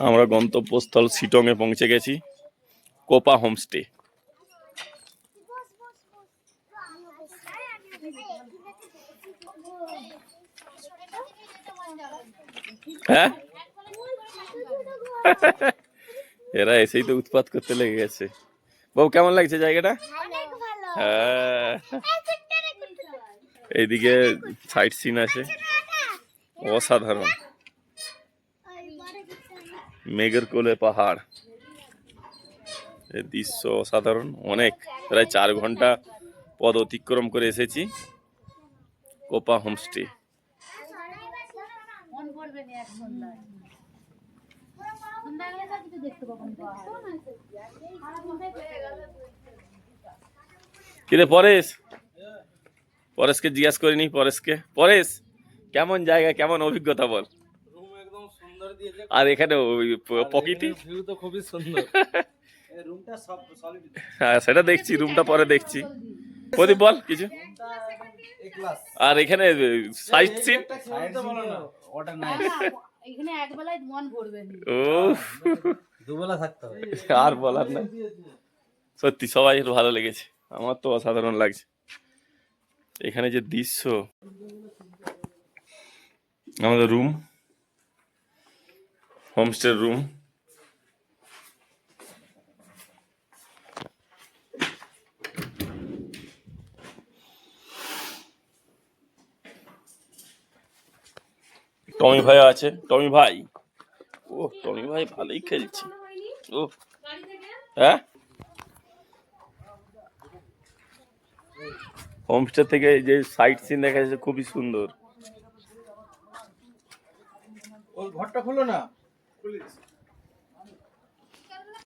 আমরা গন্তব্যস্থল শিটং এ পৌঁছে গেছি। Copa homestay. হ্যাঁ, এরা এসেই তো উৎপাত করতে লেগে গেছে। বাবু কেমন লাগছে জায়গাটা? হ্যাঁ, এইদিকে সাইট সিন আছে অসাধারণ। মেঘের কোলে পাহাড়, এই দৃশ্য অসাধারণ। অনেক, প্রায় 4 ঘন্টা পথ অতিক্রম করে এসেছি কোপা হোমস্টে। কিরে পরেশ, পরেশকে জিজ্ঞাসা করিনি। পরেশ কেমন জায়গা, কেমন অভিজ্ঞতা বল। আর এখানে প্রকৃতি ভিউ তো খুবই সুন্দর। হ্যাঁ সেটা দেখছি, রুমটা পরে দেখছি। প্রদীপ বল কিছু। আর এখানে সাইট সিন এখানে একবেলায় মন ভরবে না, ও দুবেলা থাকতে হবে, আর বলার না। সত্যি সবাই ভালো লেগেছে, আমার তো অসাধারণ লাগছে। এখানে যে দৃশ্য, আমাদের রুম, হোমস্টে রুম। টমি ভাই আছে, টমি ভাই, ও টমি ভাই ভালোই খেলছে। ও হ্যাঁ, হোমস্টে থেকে যে সাইট সিন দেখা যাচ্ছে খুবই সুন্দর। ওই ঘরটা খুলো না।